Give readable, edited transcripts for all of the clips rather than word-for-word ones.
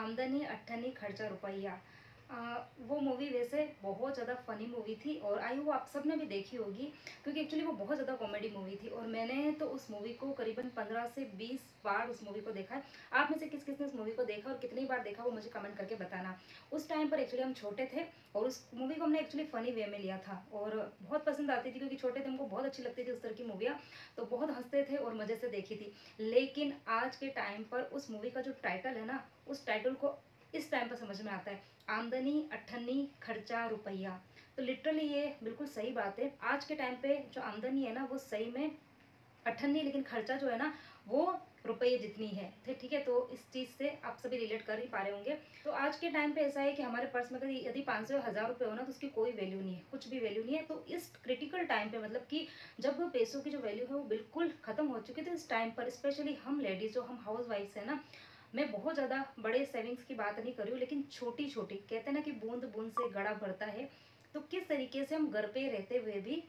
आमदनी अट्ठन्नी खर्चा रुपया। वो मूवी वैसे बहुत ज़्यादा फ़नी मूवी थी और आई वो आप सब ने भी देखी होगी, क्योंकि एक्चुअली वो बहुत ज़्यादा कॉमेडी मूवी थी और मैंने तो उस मूवी को करीबन 15 से 20 बार उस मूवी को देखा है। आप में से किस किस ने उस मूवी को देखा और कितनी बार देखा वो मुझे कमेंट करके बताना। उस टाइम पर एक्चुअली हम छोटे थे और उस मूवी को हमने एक्चुअली फ़नी वे में लिया था और बहुत पसंद आती थी, क्योंकि छोटे थे हमको बहुत अच्छी लगती थी उस तरह की मूवियाँ, तो बहुत हंसते थे और मज़े से देखी थी। लेकिन आज के टाइम पर उस मूवी का जो टाइटल है ना, उस टाइटल को इस टाइम पर समझ में आता है, आमदनी अट्ठन्नी खर्चा रुपया। तो लिटरली ये बिल्कुल सही बात है। आज के टाइम पे जो आमदनी है ना वो सही में अट्ठन्नी, लेकिन खर्चा जो है ना वो रुपये जितनी है। ठीक है, तो इस चीज़ से आप सभी रिलेट कर ही पा रहे होंगे। तो आज के टाइम पे ऐसा है कि हमारे पर्स में अगर यदि 500 या 1000 रुपये हो ना तो उसकी कोई वैल्यू नहीं है, कुछ भी वैल्यू नहीं है। तो इस क्रिटिकल टाइम पे, मतलब कि जब पैसों की जो वैल्यू है वो बिल्कुल ख़त्म हो चुकी है, तो इस टाइम पर स्पेशली हम लेडीज़ जो हम हाउस वाइफ्स है ना, मैं बहुत ज़्यादा बड़े सेविंग्स की बात नहीं कर रही हूँ, लेकिन छोटी छोटी, कहते हैं ना कि बूंद बूंद से घड़ा भरता है, तो किस तरीके से हम घर पे रहते हुए भी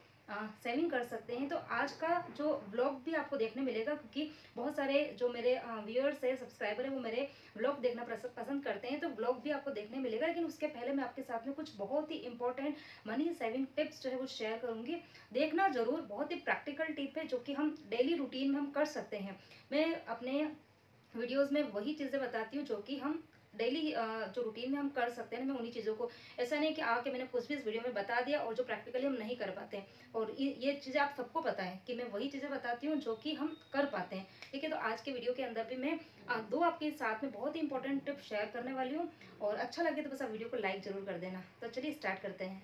सेविंग कर सकते हैं। तो आज का जो व्लॉग भी आपको देखने मिलेगा, क्योंकि बहुत सारे जो मेरे व्यूअर्स है, सब्सक्राइबर है, वो मेरे व्लॉग देखना पसंद करते हैं, तो व्लॉग भी आपको देखने मिलेगा। लेकिन उसके पहले मैं आपके साथ में कुछ बहुत ही इंपॉर्टेंट मनी सेविंग टिप्स जो है वो शेयर करूंगी। देखना जरूर, बहुत ही प्रैक्टिकल टिप है जो कि हम डेली रूटीन में हम कर सकते हैं। मैं अपने वीडियोस में वही चीज़ें बताती हूँ जो कि हम डेली जो रूटीन में हम कर सकते हैं ना, मैं उन्हीं चीज़ों को, ऐसा नहीं कि आके मैंने कुछ भी इस वीडियो में बता दिया और जो प्रैक्टिकली हम नहीं कर पाते हैं। और ये चीज़ें आप सबको पता है कि मैं वही चीज़ें बताती हूँ जो कि हम कर पाते हैं। ठीक है, तो आज के वीडियो के अंदर भी मैं दो आपके साथ में बहुत ही इंपॉर्टेंट टिप शेयर करने वाली हूँ, और अच्छा लगे तो बस आप वीडियो को लाइक ज़रूर कर देना। तो चलिए स्टार्ट करते हैं।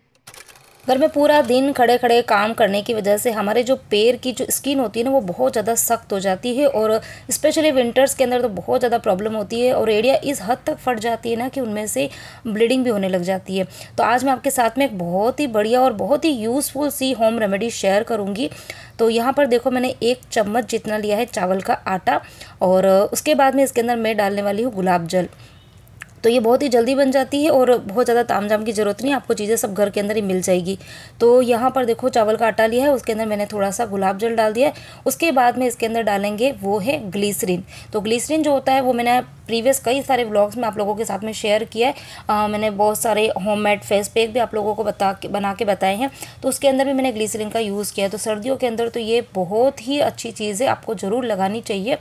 घर में पूरा दिन खड़े खड़े काम करने की वजह से हमारे जो पैर की जो स्किन होती है ना वो बहुत ज़्यादा सख्त हो जाती है, और स्पेशली विंटर्स के अंदर तो बहुत ज़्यादा प्रॉब्लम होती है और एरिया इस हद तक फट जाती है ना कि उनमें से ब्लीडिंग भी होने लग जाती है। तो आज मैं आपके साथ में एक बहुत ही बढ़िया और बहुत ही यूज़फुल सी होम रेमेडी शेयर करूँगी। तो यहाँ पर देखो, मैंने 1 चम्मच जितना लिया है चावल का आटा, और उसके बाद में इसके अंदर मैं डालने वाली हूँ गुलाब जल। तो ये बहुत ही जल्दी बन जाती है और बहुत ज़्यादा तामझाम की ज़रूरत नहीं, आपको चीज़ें सब घर के अंदर ही मिल जाएगी। तो यहाँ पर देखो, चावल का आटा लिया है, उसके अंदर मैंने थोड़ा सा गुलाब जल डाल दिया है। उसके बाद में इसके अंदर डालेंगे वो है ग्लिसरीन। तो ग्लिसरीन जो होता है वो मैंने प्रीवियस कई सारे व्लॉग्स में आप लोगों के साथ में शेयर किया है। मैंने बहुत सारे होममेड फेस पैक भी आप लोगों को बना के बताए हैं, तो उसके अंदर भी मैंने ग्लिसरीन का यूज़ किया है। तो सर्दियों के अंदर तो ये बहुत ही अच्छी चीज़ है, आपको ज़रूर लगानी चाहिए।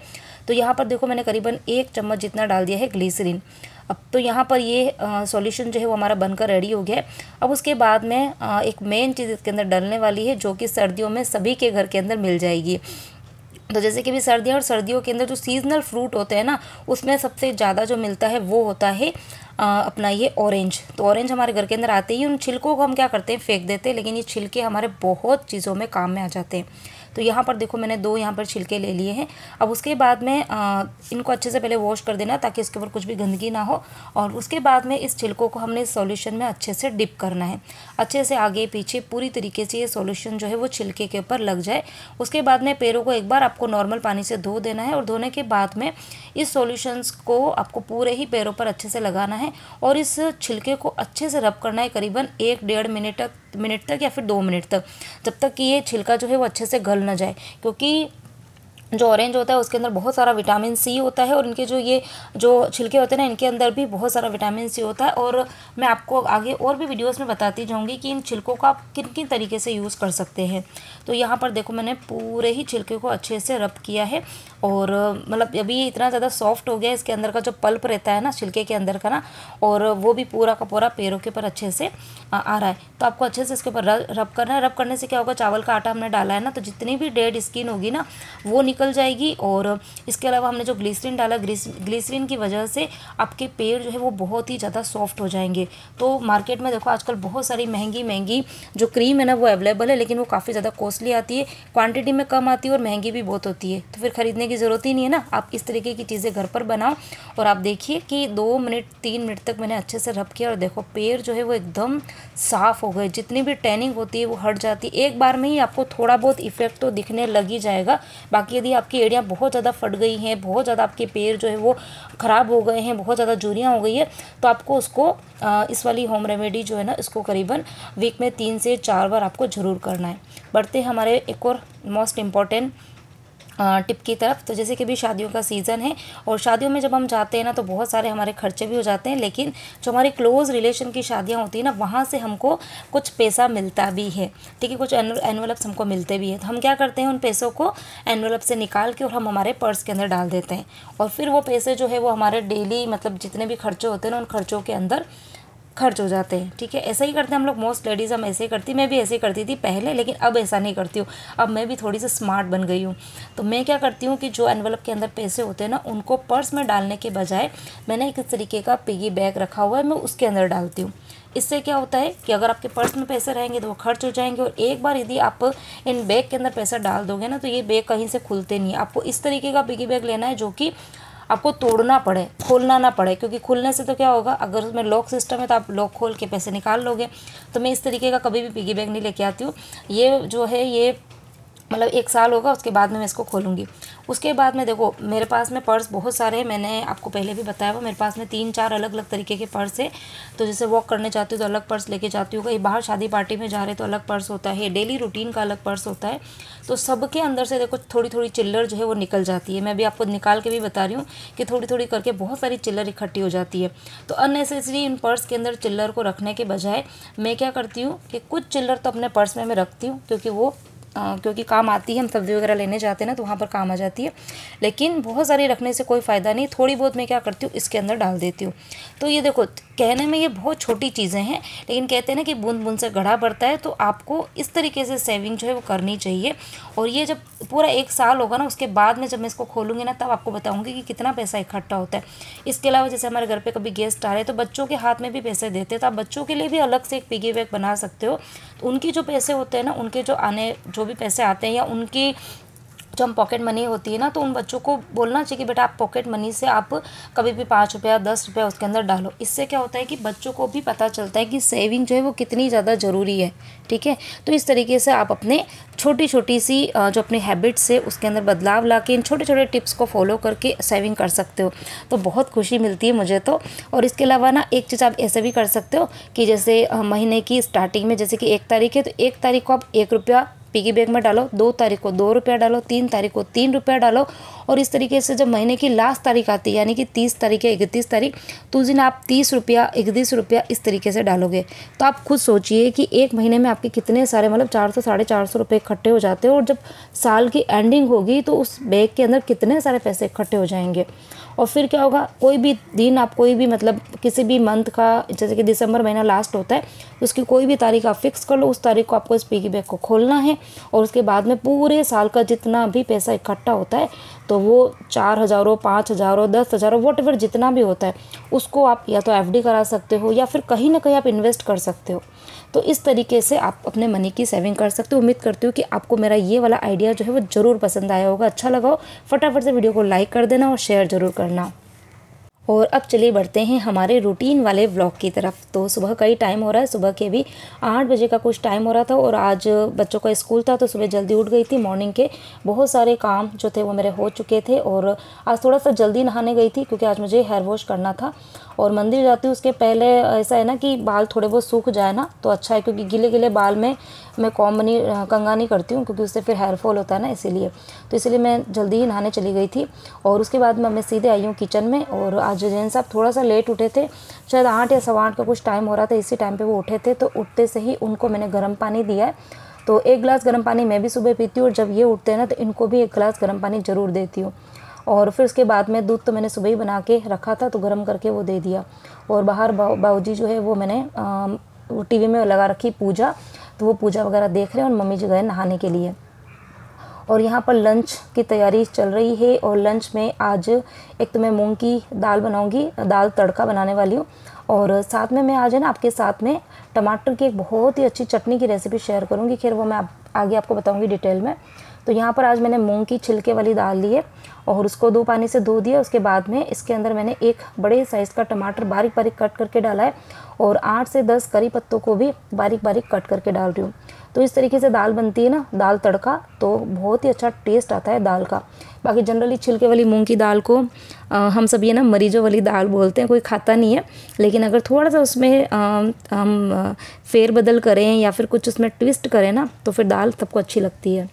तो यहाँ पर देखो, मैंने करीबन 1 चम्मच जितना डाल दिया है ग्लिसरीन। अब तो यहाँ पर ये सॉल्यूशन जो है वो हमारा बनकर रेडी हो गया है। अब उसके बाद में एक मेन चीज़ इसके अंदर डलने वाली है, जो कि सर्दियों में सभी के घर के अंदर मिल जाएगी। तो जैसे कि भी सर्दियाँ, और सर्दियों के अंदर जो सीजनल फ्रूट होते हैं ना, उसमें सबसे ज़्यादा जो मिलता है वो होता है अपना ये ऑरेंज। तो ऑरेंज हमारे घर के अंदर आते ही उन छिलकों को हम क्या करते हैं, फेंक देते हैं, लेकिन ये छिलके हमारे बहुत चीज़ों में काम में आ जाते हैं। तो यहाँ पर देखो, मैंने 2 यहाँ पर छिलके ले लिए हैं। अब उसके बाद में इनको अच्छे से पहले वॉश कर देना, ताकि इसके ऊपर कुछ भी गंदगी ना हो। और उसके बाद में इस छिलकों को हमने इस सॉल्यूशन में अच्छे से डिप करना है, अच्छे से आगे पीछे पूरी तरीके से ये सॉल्यूशन जो है वो छिलके के ऊपर लग जाए। उसके बाद में पैरों को एक बार आपको नॉर्मल पानी से धो देना है, और धोने के बाद में इस सॉल्यूशंस को आपको पूरे ही पैरों पर अच्छे से लगाना है, और इस छिलके को अच्छे से रब करना है करीबन 1-1.5 मिनट तक या फिर 2 मिनट तक, जब तक कि ये छिलका जो है वो अच्छे से गल ना जाए। क्योंकि जो ऑरेंज होता है उसके अंदर बहुत सारा विटामिन सी होता है, और इनके जो छिलके होते हैं ना, इनके अंदर भी बहुत सारा विटामिन सी होता है। और मैं आपको आगे और भी वीडियोस में बताती जाऊंगी कि इन छिलकों का आप किन किन तरीके से यूज़ कर सकते हैं। तो यहाँ पर देखो, मैंने पूरे ही छिलके को अच्छे से रब किया है, और मतलब अभी ये इतना ज़्यादा सॉफ्ट हो गया है, इसके अंदर का जो पल्प रहता है ना छिलके के अंदर का ना, और वो भी पूरा का पूरा पैरों के ऊपर अच्छे से आ रहा है। तो आपको अच्छे से इसके ऊपर रब करना है। रब करने से क्या होगा, चावल का आटा हमने डाला है ना, तो जितनी भी डेड स्किन होगी ना वो निकल जाएगी। और इसके अलावा हमने जो ग्लिसरीन डाला, ग्लिसरीन की वजह से आपके पैर जो है वो बहुत ही ज़्यादा सॉफ्ट हो जाएंगे। तो मार्केट में देखो, आजकल बहुत सारी महंगी जो क्रीम है ना वो अवेलेबल है, लेकिन वो काफ़ी ज़्यादा कॉस्टली आती है, क्वांटिटी में कम आती है और महंगी भी बहुत होती है। तो फिर खरीदने की ज़रूरत ही नहीं है ना। आप इस तरीके की चीज़ें घर पर बनाओ, और आप देखिए कि 2 मिनट 3 मिनट तक मैंने अच्छे से रब किया, और देखो पैर जो है वो एकदम साफ़ हो गए। जितनी भी टैनिंग होती है वो हट जाती है। एक बार में ही आपको थोड़ा बहुत इफेक्ट तो दिखने लग ही जाएगा। बाकी यदि आपकी एड़ियाँ बहुत ज़्यादा फट गई हैं, बहुत ज़्यादा आपके पैर जो है वो ख़राब हो गए हैं, बहुत ज़्यादा झुर्रियाँ हो गई है, तो आपको उसको इस वाली होम रेमेडी जो है ना, इसको करीबन वीक में 3 से 4 बार आपको ज़रूर करना है। बढ़ते हैं हमारे एक और मोस्ट इम्पॉर्टेंट टिप की तरफ। तो जैसे कि अभी शादियों का सीज़न है और शादियों में जब हम जाते हैं ना तो बहुत सारे हमारे खर्चे भी हो जाते हैं, लेकिन जो हमारी क्लोज़ रिलेशन की शादियां होती है ना वहाँ से हमको कुछ पैसा मिलता भी है, ठीक है, कुछ एनवलप्स हमको मिलते भी हैं। तो हम क्या करते हैं, उन पैसों को एनवलप से निकाल के और हम हमारे पर्स के अंदर डाल देते हैं, और फिर वो पैसे जो है वो हमारे डेली मतलब जितने भी खर्चे होते हैं ना उन खर्चों के अंदर खर्च हो जाते हैं, ठीक है। ऐसा ही करते हैं हम लोग, मोस्ट लेडीज़ हम ऐसे ही करती, मैं भी ऐसे ही करती थी पहले, लेकिन अब ऐसा नहीं करती हूँ। अब मैं भी थोड़ी सी स्मार्ट बन गई हूँ। तो मैं क्या करती हूँ कि जो एनवलप के अंदर पैसे होते हैं ना उनको पर्स में डालने के बजाय मैंने एक इस तरीके का पिगी बैग रखा हुआ है, मैं उसके अंदर डालती हूँ। इससे क्या होता है कि अगर आपके पर्स में पैसे रहेंगे तो वो खर्च हो जाएंगे, और एक बार यदि आप इन बैग के अंदर पैसा डाल दोगे ना तो ये बैग कहीं से खुलते नहीं है। आपको इस तरीके का पिगी बैग लेना है जो कि आपको तोड़ना पड़े, खोलना ना पड़े, क्योंकि खुलने से तो क्या होगा, अगर उसमें लॉक सिस्टम है तो आप लॉक खोल के पैसे निकाल लोगे। तो मैं इस तरीके का कभी भी पिगी बैग नहीं लेके आती हूँ। ये जो है ये मतलब 1 साल होगा उसके बाद में मैं इसको खोलूँगी। उसके बाद में देखो मेरे पास में पर्स बहुत सारे हैं, मैंने आपको पहले भी बताया हुआ, मेरे पास में 3-4 अलग अलग तरीके के पर्स है। तो जैसे वॉक करने जाती हूँ तो अलग पर्स लेके जाती हूँ, कहीं बाहर शादी पार्टी में जा रहे तो अलग पर्स होता है, डेली रूटीन का अलग पर्स होता है। तो सबके अंदर से देखो थोड़ी थोड़ी चिल्लर जो है वो निकल जाती है। मैं भी आपको निकाल के भी बता रही हूँ कि थोड़ी थोड़ी करके बहुत सारी चिल्लर इकट्ठी हो जाती है। तो अननेसेसरी इन पर्स के अंदर चिल्लर को रखने के बजाय मैं क्या करती हूँ कि कुछ चिल्लर तो अपने पर्स में मैं रखती हूँ, क्योंकि काम आती है, हम सब्ज़ी वगैरह लेने जाते हैं ना तो वहाँ पर काम आ जाती है। लेकिन बहुत सारी रखने से कोई फ़ायदा नहीं, थोड़ी बहुत मैं क्या करती हूँ इसके अंदर डाल देती हूँ। तो ये देखो कहने में ये बहुत छोटी चीज़ें हैं, लेकिन कहते हैं ना कि बूंद बूंद से घड़ा भरता है। तो आपको इस तरीके से सेविंग जो है वो करनी चाहिए। और ये जब पूरा 1 साल होगा ना उसके बाद में जब मैं इसको खोलूँगी ना तब आपको बताऊँगी कि कितना पैसा इकट्ठा होता है। इसके अलावा जैसे हमारे घर पे कभी गेस्ट आ रहे हैं तो बच्चों के हाथ में भी पैसे देते हैं, तो आप बच्चों के लिए भी अलग से एक पिगी बैंक बना सकते हो। तो उनकी जो पैसे होते हैं ना, उनके जो भी पैसे आते हैं या उनकी जो हम पॉकेट मनी होती है ना, तो उन बच्चों को बोलना चाहिए कि बेटा आप पॉकेट मनी से आप कभी भी 5 रुपया 10 रुपया उसके अंदर डालो। इससे क्या होता है कि बच्चों को भी पता चलता है कि सेविंग जो है वो कितनी ज़्यादा ज़रूरी है, ठीक है। तो इस तरीके से आप अपने छोटी छोटी सी जो अपनी हैबिट्स है उसके अंदर बदलाव ला के इन छोटे छोटे टिप्स को फॉलो करके सेविंग कर सकते हो, तो बहुत खुशी मिलती है मुझे तो। और इसके अलावा ना एक चीज़ आप ऐसे भी कर सकते हो कि जैसे महीने की स्टार्टिंग में जैसे कि 1 तारीख है तो 1 तारीख को आप 1 रुपया पिगी बैंक में डालो, 2 तारीख को 2 रुपया डालो, 3 तारीख को 3 रुपया डालो। और इस तरीके से जब महीने की लास्ट तारीख आती है यानी कि 30 तारीख या 31 तारीख, तो उस दिन आप 30 रुपया 31 रुपया इस तरीके से डालोगे। तो आप खुद सोचिए कि एक महीने में आपके कितने सारे मतलब 400 450 रुपये इकट्ठे हो जाते हैं, और जब साल की एंडिंग होगी तो उस बैग के अंदर कितने सारे पैसे इकट्ठे हो जाएंगे। और फिर क्या होगा, कोई भी दिन आप कोई भी मतलब किसी भी मंथ का, जैसे कि दिसंबर महीना लास्ट होता है तो उसकी कोई भी तारीख आप फिक्स कर लो, उस तारीख को आपको इस पिगी बैंक को खोलना है। और उसके बाद में पूरे साल का जितना भी पैसा इकट्ठा होता है तो वो 4,000 5,000 10,000 वॉटएवर जितना भी होता है उसको आप या तो एफडी करा सकते हो या फिर कहीं ना कहीं आप इन्वेस्ट कर सकते हो। तो इस तरीके से आप अपने मनी की सेविंग कर सकते हो। उम्मीद करती हूँ कि आपको मेरा ये वाला आइडिया जो है वो ज़रूर पसंद आया होगा, अच्छा लगा हो। फटाफट से वीडियो को लाइक कर देना और शेयर ज़रूर करना। और अब चलिए बढ़ते हैं हमारे रूटीन वाले व्लॉग की तरफ। तो सुबह का ही टाइम हो रहा है, सुबह के भी 8 बजे का कुछ टाइम हो रहा था, और आज बच्चों का स्कूल था तो सुबह जल्दी उठ गई थी। मॉर्निंग के बहुत सारे काम जो थे वो मेरे हो चुके थे, और आज थोड़ा सा जल्दी नहाने गई थी क्योंकि आज मुझे हेयर वॉश करना था। और मंदिर जाती हूँ उसके पहले ऐसा है ना कि बाल थोड़े बहुत सूख जाए ना तो अच्छा है, क्योंकि गीले गीले बाल में मैं कंघा नहीं करती हूँ क्योंकि उससे फिर हेयर फॉल होता है ना, इसीलिए। तो इसीलिए मैं जल्दी ही नहाने चली गई थी। और उसके बाद मैं सीधे आई हूँ किचन में। और आज जैन साहब थोड़ा सा लेट उठे थे, शायद 8 या 8:15 का कुछ टाइम हो रहा था, इसी टाइम पर वो उठे थे। तो उठते से ही उनको मैंने गर्म पानी दिया है। तो 1 गिलास गर्म पानी मैं भी सुबह पीती हूँ, और जब ये उठते हैं ना तो इनको भी 1 गिलास गर्म पानी ज़रूर देती हूँ। और फिर उसके बाद में दूध तो मैंने सुबह ही बना के रखा था तो गर्म करके वो दे दिया। और बाहर बाबूजी जो है वो मैंने वो टीवी में लगा रखी पूजा, तो वो पूजा वगैरह देख रहे हैं, और मम्मी जी गए नहाने के लिए। और यहाँ पर लंच की तैयारी चल रही है। और लंच में आज एक तो मैं मूंग की दाल बनाऊँगी, दाल तड़का बनाने वाली हूँ। और साथ में मैं आज है ना आपके साथ में टमाटर की एक बहुत ही अच्छी चटनी की रेसिपी शेयर करूँगी। खैर वो मैं आगे आपको बताऊँगी डिटेल में। तो यहाँ पर आज मैंने मूंग की छिलके वाली दाल ली है और उसको 2 पानी से धो दिया। उसके बाद में इसके अंदर मैंने एक बड़े साइज़ का टमाटर बारीक बारीक कट करके डाला है, और 8 से 10 करी पत्तों को भी बारीक बारीक कट करके डाल रही हूँ। तो इस तरीके से दाल बनती है ना, दाल तड़का, तो बहुत ही अच्छा टेस्ट आता है दाल का। बाकी जनरली छिलके वाली मूंग की दाल को हम सब ये ना मरीजों वाली दाल बोलते हैं, कोई खाता नहीं है। लेकिन अगर थोड़ा सा उसमें हम फेर बदल करें या फिर कुछ उसमें ट्विस्ट करें ना तो फिर दाल सबको अच्छी लगती है।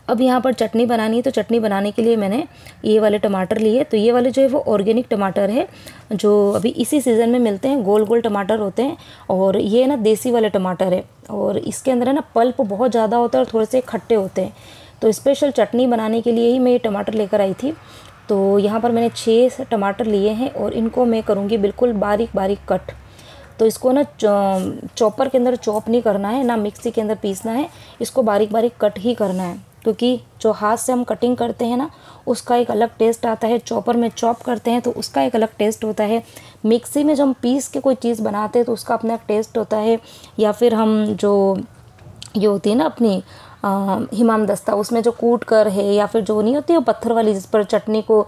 अब यहाँ पर चटनी बनानी है, तो चटनी बनाने के लिए मैंने ये वाले टमाटर लिए। तो ये वाले जो है वो ऑर्गेनिक टमाटर है, जो अभी इसी सीज़न में मिलते हैं, गोल गोल टमाटर होते हैं। और ये ना देसी वाले टमाटर है, और इसके अंदर है ना पल्प बहुत ज़्यादा होता है और थोड़े से खट्टे होते हैं। तो स्पेशल चटनी बनाने के लिए ही मैं ये टमाटर लेकर आई थी। तो यहाँ पर मैंने 6 टमाटर लिए हैं और इनको मैं करूँगी बिल्कुल बारीक बारीक कट। तो इसको ना चॉपर के अंदर चॉप नहीं करना है, ना मिक्सी के अंदर पीसना है, इसको बारीक बारीक कट ही करना है। क्योंकि जो हाथ से हम कटिंग करते हैं ना, उसका एक अलग टेस्ट आता है, चॉपर में चॉप करते हैं तो उसका एक अलग टेस्ट होता है, मिक्सी में जब हम पीस के कोई चीज़ बनाते हैं तो उसका अपना टेस्ट होता है। या फिर हम जो ये होती है ना अपनी हिमाम दस्ता, उसमें जो कूट कर है, या फिर जो नहीं होती है वो पत्थर वाली जिस पर चटनी को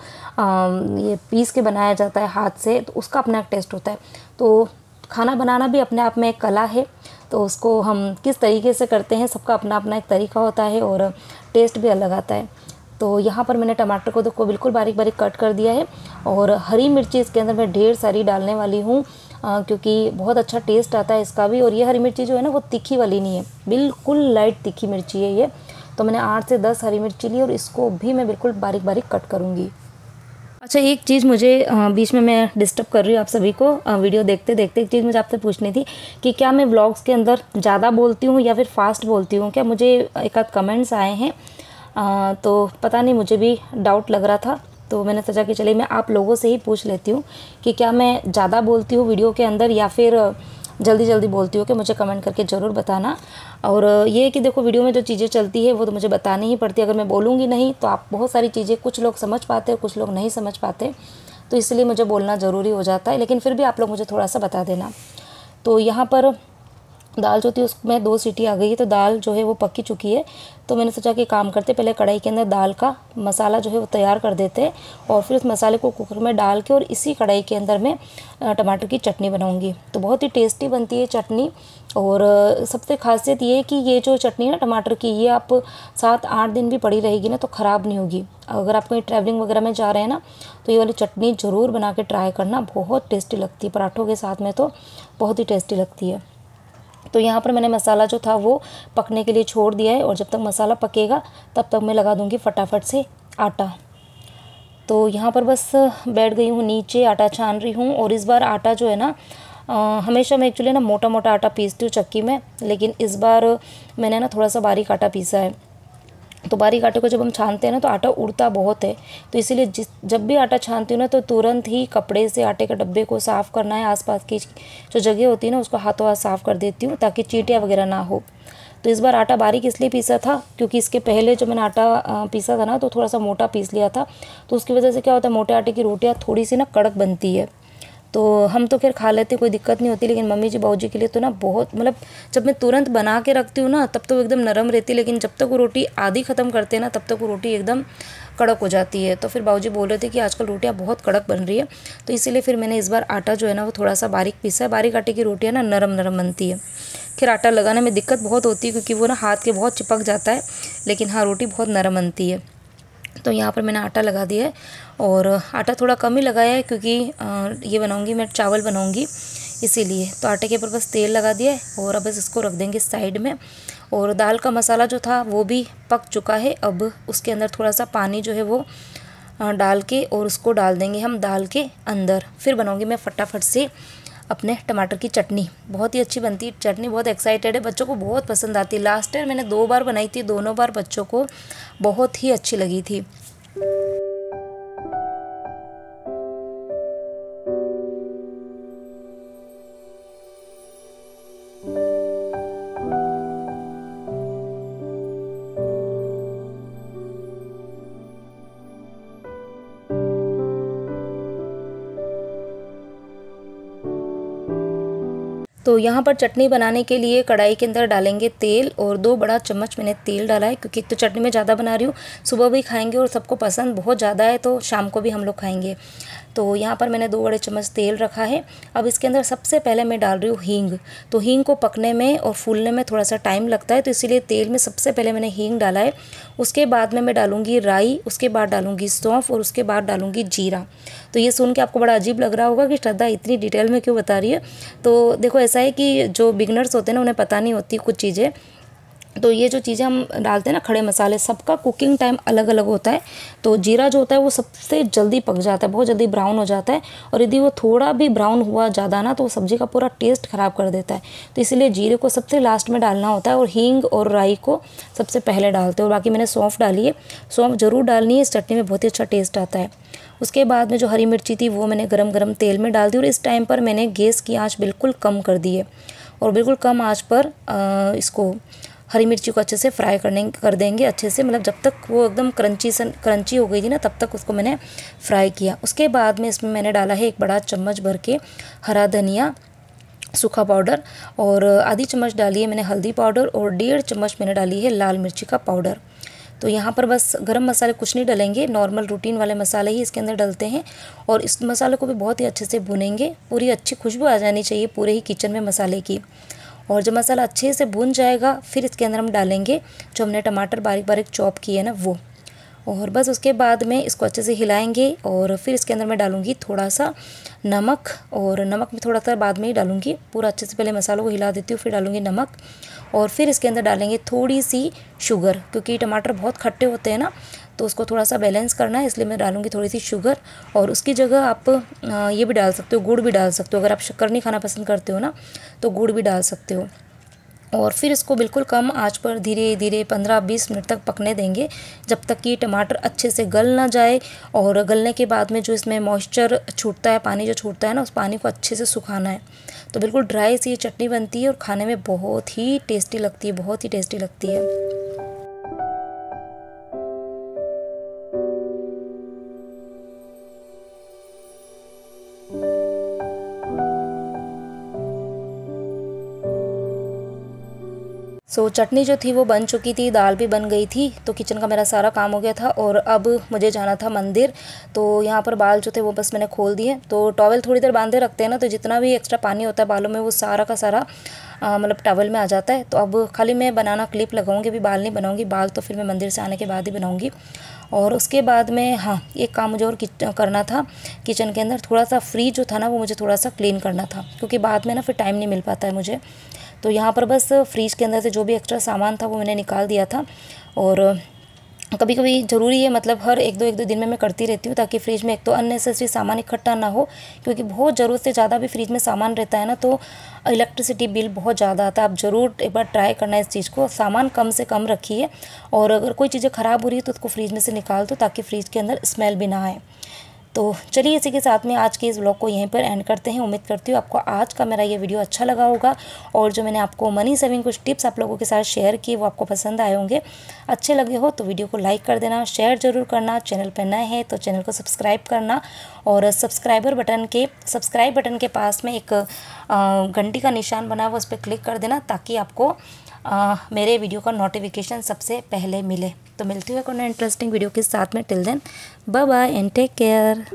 ये पीस के बनाया जाता है हाथ से, तो उसका अपना एक टेस्ट होता है। तो खाना बनाना भी अपने आप में एक कला है, तो उसको हम किस तरीके से करते हैं, सबका अपना अपना एक तरीका होता है और टेस्ट भी अलग आता है। तो यहाँ पर मैंने टमाटर को बिल्कुल बारीक बारीक कट कर दिया है, और हरी मिर्ची इसके अंदर मैं ढेर सारी डालने वाली हूँ, क्योंकि बहुत अच्छा टेस्ट आता है इसका भी। और ये हरी मिर्ची जो है ना वो तीखी वाली नहीं है, बिल्कुल लाइट तीखी मिर्ची है ये। तो मैंने 8 से 10 हरी मिर्ची ली और इसको भी मैं बिल्कुल बारीक बारीक कट करूँगी। अच्छा, एक चीज़ मुझे बीच में मैं डिस्टर्ब कर रही हूँ आप सभी को वीडियो देखते देखते, एक चीज़ मुझे आपसे पूछनी थी कि क्या मैं व्लॉग्स के अंदर ज़्यादा बोलती हूँ या फिर फास्ट बोलती हूँ। क्या मुझे एक आध कमेंट्स आए हैं, तो पता नहीं, मुझे भी डाउट लग रहा था, तो मैंने सोचा कि चलिए मैं आप लोगों से ही पूछ लेती हूँ कि क्या मैं ज़्यादा बोलती हूँ वीडियो के अंदर या फिर जल्दी जल्दी बोलती हूँ, कि मुझे कमेंट करके ज़रूर बताना। और ये है कि देखो, वीडियो में जो चीज़ें चलती है वो तो मुझे बतानी ही पड़ती है। अगर मैं बोलूँगी नहीं तो आप बहुत सारी चीज़ें कुछ लोग समझ पाते हैं, कुछ लोग नहीं समझ पाते, तो इसलिए मुझे बोलना ज़रूरी हो जाता है। लेकिन फिर भी आप लोग मुझे थोड़ा सा बता देना। तो यहाँ पर दाल जो थी उसमें 2 सीटी आ गई है, तो दाल जो है वो पक चुकी है। तो मैंने सोचा कि काम करते, पहले कढ़ाई के अंदर दाल का मसाला जो है वो तैयार कर देते हैं, और फिर उस मसाले को कुकर में डाल के और इसी कढ़ाई के अंदर मैं टमाटर की चटनी बनाऊंगी। तो बहुत ही टेस्टी बनती है चटनी। और सबसे खासियत ये है कि ये जो चटनी है ना टमाटर की, ये आप 7-8 दिन भी पड़ी रहेगी ना तो ख़राब नहीं होगी। अगर आप कहीं ट्रैवलिंग वगैरह में जा रहे हैं ना, तो ये वाली चटनी ज़रूर बना के ट्राई करना, बहुत टेस्टी लगती है। पराठों के साथ में तो बहुत ही टेस्टी लगती है। तो यहाँ पर मैंने मसाला जो था वो पकने के लिए छोड़ दिया है, और जब तक मसाला पकेगा तब तक मैं लगा दूँगी फटाफट से आटा। तो यहाँ पर बस बैठ गई हूँ नीचे, आटा छान रही हूँ। और इस बार आटा जो है ना, हमेशा मैं एक्चुअली ना मोटा मोटा आटा पीसती हूँ चक्की में, लेकिन इस बार मैंने ना थोड़ा सा बारीक आटा पीसा है। तो बारीक आटे को जब हम छानते हैं ना तो आटा उड़ता बहुत है, तो इसीलिए जब भी आटा छानती हूँ ना तो तुरंत ही कपड़े से आटे के डब्बे को साफ़ करना है, आसपास की जो जगह होती है ना उसको हाथों हाथ साफ़ कर देती हूँ ताकि चींटियाँ वगैरह ना हो। तो इस बार आटा बारीक इसलिए पीसा था क्योंकि इसके पहले जो मैंने आटा पीसा था ना तो थोड़ा सा मोटा पीस लिया था, तो उसकी वजह से क्या होता है, मोटे आटे की रोटियाँ थोड़ी सी ना कड़क बनती है। तो हम तो खैर खा लेते, कोई दिक्कत नहीं होती, लेकिन मम्मी जी बाबूजी के लिए तो ना बहुत, मतलब जब मैं तुरंत बना के रखती हूँ ना तब तो एकदम नरम रहती है, लेकिन जब तक वो रोटी आधी ख़त्म करते हैं ना तब तक वो रोटी एकदम कड़क हो जाती है। तो फिर बाबूजी बोल रहे थे कि आजकल रोटियाँ बहुत कड़क बन रही है, तो इसीलिए फिर मैंने इस बार आटा जो है ना वो थोड़ा सा बारीक पीसा है। बारीक आटे की रोटियाँ ना नरम नरम बनती है। खैर आटा लगाने में दिक्कत बहुत होती है क्योंकि वो ना हाथ के बहुत चिपक जाता है, लेकिन हाँ रोटी बहुत नरम बनती है। तो यहाँ पर मैंने आटा लगा दिया है, और आटा थोड़ा कम ही लगाया है क्योंकि ये बनाऊँगी मैं, चावल बनाऊँगी इसीलिए। तो आटे के ऊपर बस तेल लगा दिया है, और अब बस इसको रख देंगे साइड में। और दाल का मसाला जो था वो भी पक चुका है। अब उसके अंदर थोड़ा सा पानी जो है वो डाल के और उसको डाल देंगे हम दाल के अंदर। फिर बनाऊँगी मैं फटाफट से अपने टमाटर की चटनी। बहुत ही अच्छी बनती है चटनी, बहुत एक्साइटेड है, बच्चों को बहुत पसंद आती है। लास्ट ईयर मैंने 2 बार बनाई थी, दोनों बार बच्चों को बहुत ही अच्छी लगी थी। तो यहाँ पर चटनी बनाने के लिए कढ़ाई के अंदर डालेंगे तेल, और 2 बड़ा चम्मच मैंने तेल डाला है क्योंकि एक तो चटनी में ज़्यादा बना रही हूँ, सुबह भी खाएंगे और सबको पसंद बहुत ज़्यादा है तो शाम को भी हम लोग खाएंगे। तो यहाँ पर मैंने 2 बड़े चम्मच तेल रखा है। अब इसके अंदर सबसे पहले मैं डाल रही हूँ हींग। तो हींग को पकने में और फूलने में थोड़ा सा टाइम लगता है, तो इसीलिए तेल में सबसे पहले मैंने हींग डाला है। उसके बाद में मैं डालूँगी राई, उसके बाद डालूँगी सौंफ, और उसके बाद डालूँगी जीरा। तो ये सुन के आपको बड़ा अजीब लग रहा होगा कि श्रद्धा इतनी डिटेल में क्यों बता रही है। तो देखो ऐसा है कि जो बिगनर्स होते हैं ना उन्हें पता नहीं होती कुछ चीज़ें, तो ये जो चीज़ें हम डालते हैं ना खड़े मसाले, सबका कुकिंग टाइम अलग अलग होता है। तो जीरा जो होता है वो सबसे जल्दी पक जाता है, बहुत जल्दी ब्राउन हो जाता है, और यदि वो थोड़ा भी ब्राउन हुआ ज़्यादा ना तो वो सब्ज़ी का पूरा टेस्ट ख़राब कर देता है। तो इसलिए जीरे को सबसे लास्ट में डालना होता है, और हींग और राई को सबसे पहले डालते हैं। और बाकी मैंने सौंफ डाली है, सौंफ ज़रूर डालनी है, इस चटनी में बहुत ही अच्छा टेस्ट आता है। उसके बाद में जो हरी मिर्ची थी वो मैंने गरम गरम तेल में डाल दी, और इस टाइम पर मैंने गैस की आँच बिल्कुल कम कर दी है, और बिल्कुल कम आँच पर इसको हरी मिर्ची को अच्छे से फ्राई कर देंगे अच्छे से, मतलब जब तक वो एकदम क्रंची हो गई थी ना तब तक उसको मैंने फ्राई किया। उसके बाद में इसमें मैंने डाला है 1 बड़ा चम्मच भर के हरा धनिया सूखा पाउडर, और आधी चम्मच डाली है मैंने हल्दी पाउडर, और 1.5 चम्मच मैंने डाली है लाल मिर्ची का पाउडर। तो यहाँ पर बस गरम मसाले कुछ नहीं डलेंगे, नॉर्मल रूटीन वाले मसाले ही इसके अंदर डलते हैं, और इस मसाले को भी बहुत ही अच्छे से भुनेंगे। पूरी अच्छी खुशबू आ जानी चाहिए पूरे ही किचन में मसाले की। और जब मसाला अच्छे से भुन जाएगा फिर इसके अंदर हम डालेंगे जो हमने टमाटर बारीक बारीक चॉप किए ना वो, और बस उसके बाद में इसको अच्छे से हिलाएंगे। और फिर इसके अंदर मैं डालूँगी थोड़ा सा नमक, और नमक भी थोड़ा सा बाद में ही डालूँगी, पूरा अच्छे से पहले मसालों को हिला देती हूँ, फिर डालूँगी नमक। और फिर इसके अंदर डालेंगे थोड़ी सी शुगर, क्योंकि टमाटर बहुत खट्टे होते हैं ना तो उसको थोड़ा सा बैलेंस करना है, इसलिए मैं डालूँगी थोड़ी सी शुगर। और उसकी जगह आप ये भी डाल सकते हो, गुड़ भी डाल सकते हो, अगर आप शक्कर नहीं खाना पसंद करते हो ना तो गुड़ भी डाल सकते हो। और फिर इसको बिल्कुल कम आंच पर धीरे धीरे 15-20 मिनट तक पकने देंगे, जब तक कि टमाटर अच्छे से गल ना जाए। और गलने के बाद में जो इसमें मॉइस्चर छूटता है, पानी जो छूटता है ना, उस पानी को अच्छे से सुखाना है। तो बिल्कुल ड्राई सी ये चटनी बनती है और खाने में बहुत ही टेस्टी लगती है, बहुत ही टेस्टी लगती है। चटनी जो थी वो बन चुकी थी, दाल भी बन गई थी, तो किचन का मेरा सारा काम हो गया था। और अब मुझे जाना था मंदिर। तो यहाँ पर बाल जो थे वो बस मैंने खोल दिए। तो टॉवल थोड़ी देर बांधे रखते हैं ना, तो जितना भी एक्स्ट्रा पानी होता है बालों में वो सारा का सारा मतलब टॉवल में आ जाता है। तो अब खाली मैं बनाना क्लिप लगाऊंगी, अभी बाल नहीं बनाऊंगी, बाल तो फिर मैं मंदिर से आने के बाद ही बनाऊंगी। और उसके बाद में हाँ, एक काम मुझे और करना था किचन के अंदर, थोड़ा सा फ्रिज जो था ना वो मुझे थोड़ा सा क्लीन करना था, क्योंकि बाद में ना फिर टाइम नहीं मिल पाता है मुझे। तो यहाँ पर बस फ्रिज के अंदर से जो भी एक्स्ट्रा सामान था वो मैंने निकाल दिया था। और कभी कभी ज़रूरी है, मतलब हर एक दो दिन में मैं करती रहती हूँ, ताकि फ्रिज में एक तो अननेसेसरी सामान इकट्ठा ना हो, क्योंकि बहुत ज़रूरत से ज़्यादा भी फ्रिज में सामान रहता है ना तो इलेक्ट्रिसिटी बिल बहुत ज़्यादा आता है। आप ज़रूर एक बार ट्राई करना इस चीज़ को, सामान कम से कम रखिए, और अगर कोई चीज़ें ख़राब हो रही है तो उसको फ्रिज में से निकाल दो, ताकि फ्रिज के अंदर स्मेल भी ना आए। तो चलिए इसी के साथ में आज के इस व्लॉग को यहीं पर एंड करते हैं। उम्मीद करती हूँ आपको आज का मेरा ये वीडियो अच्छा लगा होगा, और जो मैंने आपको मनी सेविंग कुछ टिप्स आप लोगों के साथ शेयर किए वो आपको पसंद आए होंगे। अच्छे लगे हो तो वीडियो को लाइक कर देना, शेयर ज़रूर करना, चैनल पर नए हैं तो चैनल को सब्सक्राइब करना, और सब्सक्राइब बटन के पास में एक घंटी का निशान बना हुआ उस पर क्लिक कर देना, ताकि आपको मेरे वीडियो का नोटिफिकेशन सबसे पहले मिले। तो मिलती हूँ एक और इंटरेस्टिंग वीडियो के साथ में। Till then bye bye and take care.